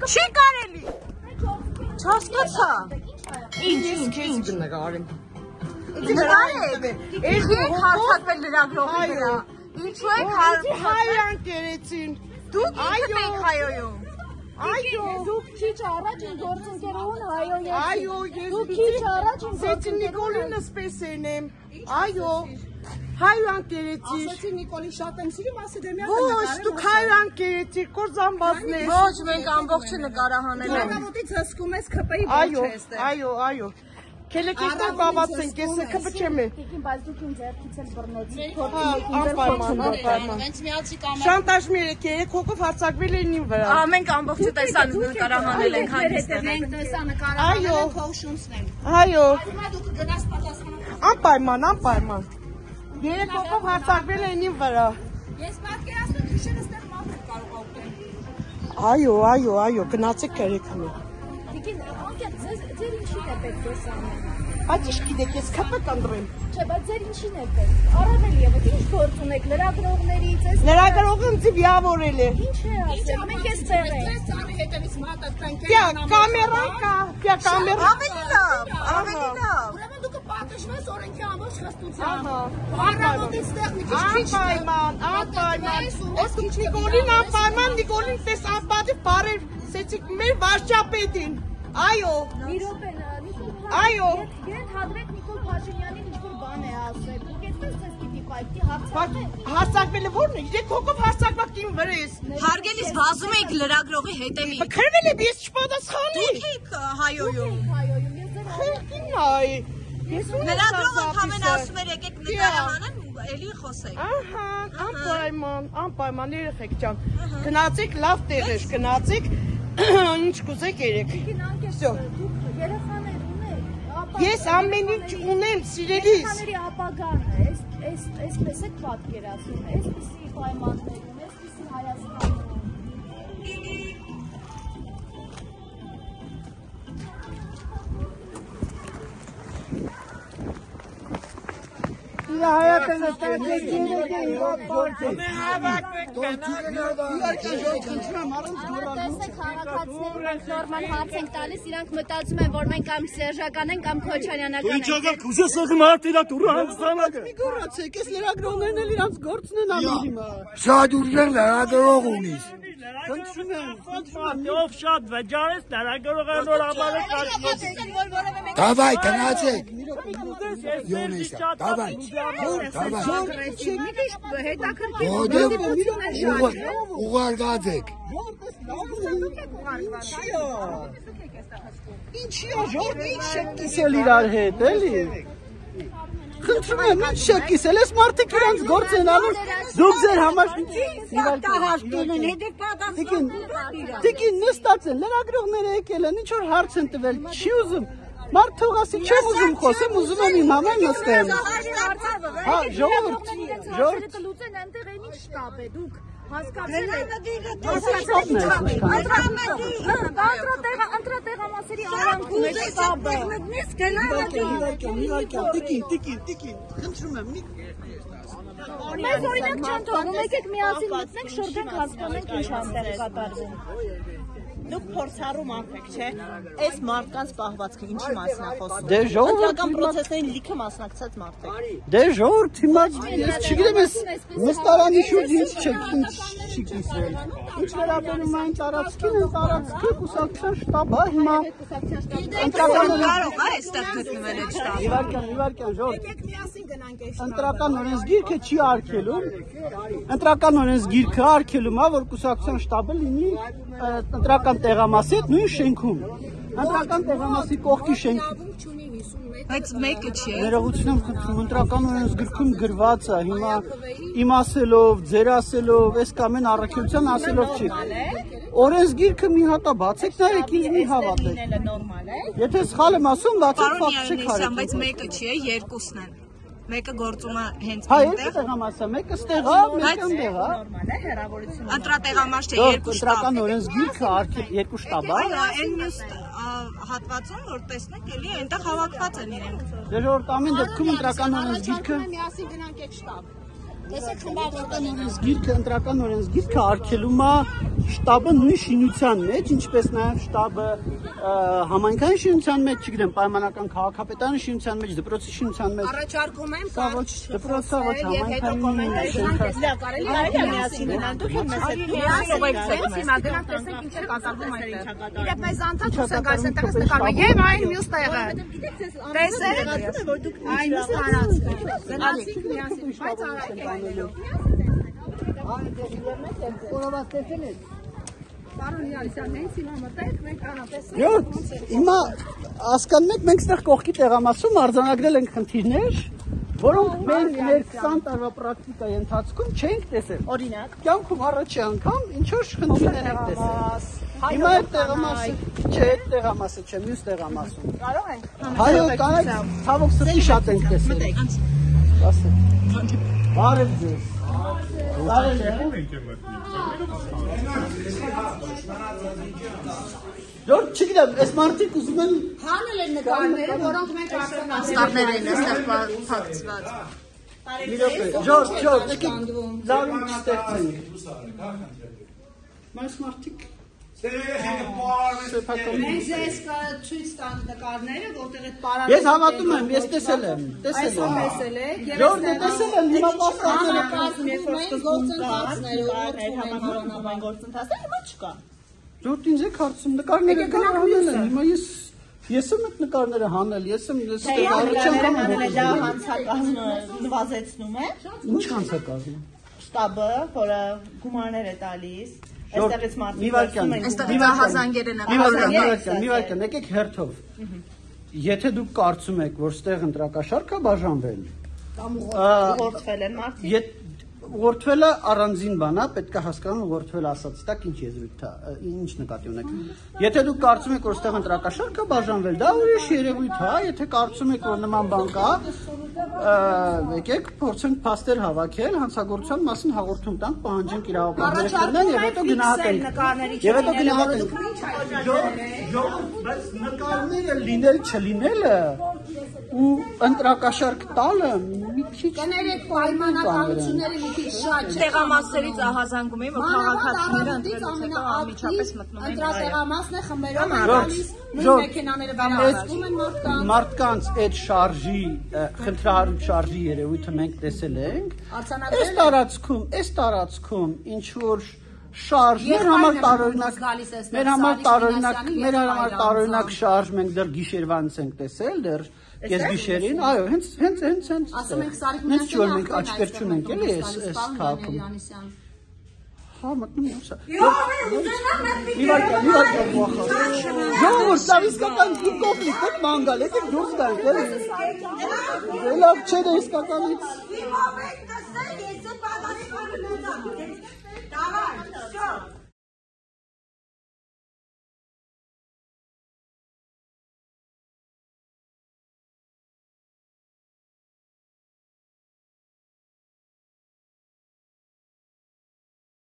Չի կարելի։ Չհասկացա։ Ինչ նկարեմ։ Նկարեք։ Եք հարցակվել լրագրողի վրա։ Ինչու եք հայրան կերեցին։ Դուք եք հայոյում։ Այո, դուք քիչ առաջ են գործընկերոն հայոյի։ Այո, դուք քիչ առաջ են Սեչի Նիկոլինը սպեսերն եմ։ Այո, հայրան կերեցի։ Ասացի Նիկոլին շատ եմ սիրում, ասի դե մի հատ Ոչ, դուք հայրան կերեցի, կորզամբազներ։ Ոչ, մենք ամբողջը նկարահանել ենք։ Ճանապարհից հսկում ես ԿՊ-ի ոչ ես դե։ Այո։ Քելեկետներ բավաց են, կեսը կպչեմ է։ Տիկին, բայց դուք ինձ երբից էլ բռնեցի։ Անպայման։ Շանտաժ մի երեք հոգով հարցակվել են իմ վրա։ Մենք ամբողջը տեսան նկարահանել ենք հանդիստեղ։ Մենք տեսա նկարահանել ենք փող շունցնել։ Այո։ Հիմա դուք գնաս պատասխանատու։ Անպայման։ Երեք հոգով հարցակվել են իմ վրա։ Ես պատկերացնում քիշերս տեղ մարդիկ կարող ապրեն։ Այո, գնացեք երեքանը։ Տիկին, անկեղծ, ձեր ինչին է պետք ես անել։ Այդ ինչ գիտեք, ես քփ կնդրեմ։ Չէ, բայց ձեր ինչին է պետք։ Առավել եւս ինչ գործ ունեք լրագրողներից, այս Լրագրողը ինձ վիավորել է։ ինչ է ասել։ Մենք ես տեղ ենք։ Հետևից մատած Պյա կամերան կա, պյա կամերա։ Ավելի լավ։ Ուրեմն դուք պատժվես օրենքի ամբողջ խստությամբ։ Առավոտից տեղ մի քիչ Անպայման։ Ոսկ Նիկոլին անպայման, Նիկոլին տես անպատիվ բարեր, սեցիկ մեր վարչապետին։ Այո։ Այո։ Երբ հադրեք Նիկոլ Փաշինյանին ինչ-որ բան է ասել, դուք այդպես ձեզ պիտի պայքի հարցակվեք։ Հարցակվելը ո՞րն է, երեք հոգով հարցակվակ իմ վրես։ Հարգելիս վազում եք լրագրողի հետևի։ Քրվել եմ, ես չպատասխանի։ Դուք եք հայոյում։ Լրագրողը ընդամենը ասում էր եկեք նկարահանեն, էլի խոսեք։ Ահա, անպայման երեխեք ջան։ Գնացեք լավ տեղեր, գնացեք, ինչ կուզեք երեք։ Всё։ Երեխաներ ունեք։ Ես ամեն ինչ ունեմ, սիրելիս։ Երեխաների ապագան է, այսպես եք պատկերացնում, այսպիսի պայմաններում, այսպիսի Հայաստանում։ Հայատը Տեսեք քաղաքացիներն նորմալ հարց ենք տալիս, իրանք մտածում են, որ մենք կամ սերժական ենք, կամ քոչարյանական ենք։ Մի գոռացեք, ես լրագրողներն էլ իրանց գործն են անում հիմա։ Շատ ուժեղ լրագրող ունիս։ Խնդրում եմ։ Ով շատ վճարես լրագրողը նոր ամառը կարգի։ Դավայ գնացեք։ Յոնեսա, դավայ։ Ուղարկացեք։ Ինչի՞ է, ժողովուրդ, ինչ չեք կիսել իրար հետ, էլի։ Խնդրում եմ, ինչ չեք կիսել, այս մարդիկ իրանց գործ են անում, դուք ձեր համար Տիկին նստած են, լրագրողները եկել են, ինչ որ հարց են տվել, չի ուզում։ Մարդ թող ասի, չեմ ուզում խոսեմ, ուզում եմ իմ համար նստեմ։ Հա, ժողովուրդ։ Լուծեն այնտեղ այն ինչ շտաբ է, դուք հասկացել եք։ Ընտրատեղամասերի արանքում է շտաբը։ Տիկին, խնդրում եմ, Մեզ օրինակ չեն թողնում, եկեք միասին մտնենք, շրջենք, հասկանենք ինչ այնտեղ կատարվում։ Դուք փորձառու մարդեք, չէ՞։ Այս մարդկանց պահվածքը ինչի մասին է խոսում։ Դե ժողովուրդ Ընտրական պրոցեսներին լիքը մասնակցած մարդ եք։ Դե ժողովուրդ հիմա ես չգիտեմ ես նստարանի շուրջ ինչ չի կիսել։ Ինչ վերաբերում այն տարածքին, այն տարածքը կուսակցության շտաբ է հիմա։ Ընտրական կարող է այստեղ գտնվել այդ շտաբը։ Իվարկյան ժողովուրդ։ Եկեք միասին գնանք այս Ընտրական օրենսգիրքը չի արգելում։ Ընտրական օրենսգիրքը արգելում է, որ կուսակցության շտաբը լինի ընտրական տեղամասի հետ նույն շենքում։ Ընտրական տեղամասի կողքի շենքում։ Բայց մեկը չի։ Ներողություն եմ խնդրում, ընտրական օրենսգրքում գրված է, հիմա իմ ասելով, ձեր ասելով, այս կամ այն առաքելության ասելով չի։ Օրենսգիրքը մի հատ է, բացեք նայեք, ինձ մի հավատեք։ Եթե սխալ եմ ասում, բացեք ֆակտ չեք հարել։ Բայց մեկը չի, երկուսն են։ Մեկը գործում է հենց Հա, երկու տեղամաս է, մեկը ստեղ է, մեկը ընդեղ է։ Ընտրատեղամաս չէ, երկու շտաբ։ Ընտրական օրենսգիրքը երկու շտաբ է։ Այո, այն մյուս հատվածում, որ տեսնեք, էլի այնտեղ հավաքված են իրենք։ Դե ժողովուրդ ամեն դեպքում ընտրական օրենսգիրքը միասին գնանք այդ շտաբ։ Գիրքը ընտրական օրենսգիրքը արգելում է շտաբը նույն շինության մեջ, ինչպես նաև շտաբը համայնքային շինության մեջ, չգիտեմ, պայմանական քաղաքապետարանի շինության մեջ, դպրոցի շինության մեջ։ Առաջարկում եմ Սա ոչ դպրոցը, ոչ համայնքային շինքա։ Կարելի է միասին գնալ, դուք էլ մեզ հետ միասին հիմա դրանք տեսեք ինչ է կատարվում այդտեղ։ Իրեք մեզ անդադ ուսենք այս այնտեղից նկարում եմ եւ այն մյուս տեղը։ Տեսեք, որ դուք այն մյուս հարացը։ Գնացիք միասին, բայց արագ այլելով։ Հիմա հասկանում եք, մենք ստեղ կողքի տեղամասում արձանագրել ենք խնդիրներ, որոնք մեր 20 տարվա պրակտիկայի ընթացքում չենք տեսել։ օրինակ Կյանքում առաջի անգամ ինչ որ խնդիրներ ենք տեսել։ Հիմա այդ տեղամասը, չէ, այդ տեղամասը չէ, մյուս տեղամասում։ կարող ենք Հայո, կանեք, ցավոք սրտի շատ ենք տեսել։ Ասեք։ Բարև ձեզ։ Դուք չգիտեմ, այս մարդիկ ուզում են Հանել են նկարները, որոնք մենք ասկարներ են այստեղ փակցված։ Ժորժ, եկեք լավ ստեղծենք։ Բայց մարդիկ Մենք ձեզ ցույց տանք նկարները, որտեղ այդ պարագայում Ես հավատում եմ, ես տեսել եմ, տեսել եք, եւ Ժորժը տեսել եմ, հիմա պաստառները գործընթացներ հիմա չկա։ Ժորժ ինձ եք հարցում նկարները հանել են, հիմա ես եմ այդ նկարները հանել, ես եմ ստեղ առաջ անգամ լավ հանցակազմը նվազեցնում է։ Ինչ հանցակազմը։ Շտաբը, որը գումարներ է տալիս, այստեղից Մի վարքյան, այստեղ ահազանգեր են մի վարքյան, եկեք հերթով։ Եթե դուք կարծում եք, որ ստեղ ընտրակաշարք է բաժանվել, ուղղորդվել են մարդիկ։ Ուղղորդվելը առանձին բան է, պետք է հասկանալ ուղղորդվելը ասած տակ ինչ եզրույթ է, ինչ նկատի ունեք։ Եթե դուք կարծում եք, որ ստեղ ընտրակաշարք է բաժանվել, դա ուրիշ երևույթ է, եթե կարծում եք, որ նման բան կա, եկեք փորձենք փաստեր հավաքել, հանցագործության մասին հաղորդում տանք, պահանջենք իրավապահները քննեն եւ հետո գնահատենք։ Եվ հետո գնահատենք։ Բայց նկարները լինել չլինելը ու ընտրակաշարք տալը մի քիչ կներեք պայմանականությունները մի քիչ շատ չէ։ Տեղամասերից ահազանգում էին, որ քաղաքացիները ընտրելուց հետո անմիջապես մտնում են։ Ընտրատեղամասն է խմբերով գալիս, նույն մեքենաները վերահսկում են մարդկանց այդ շարժի, խնդրահարույց շարժի երևույթը մենք տեսել ենք։ Այս տարածքում ինչ որ շարժ, մեր համար տարօրինակ շարժ մենք դեռ գիշերվանից ենք տեսել, դեռ կեսգիշերին, այո, հենց ասում ենք Սարիկ Մինասյանը մենք աչքեր չունենք էլի այս քաղաքում։ Հա, մտնում եմ սա։ Մի վարքան բախա։ Ժողովուրդ, սա իսկական կոնֆլիկտ է, մանգալ, եկեք դուրս գանք, էլի։ Լավ չէ, իսկականից։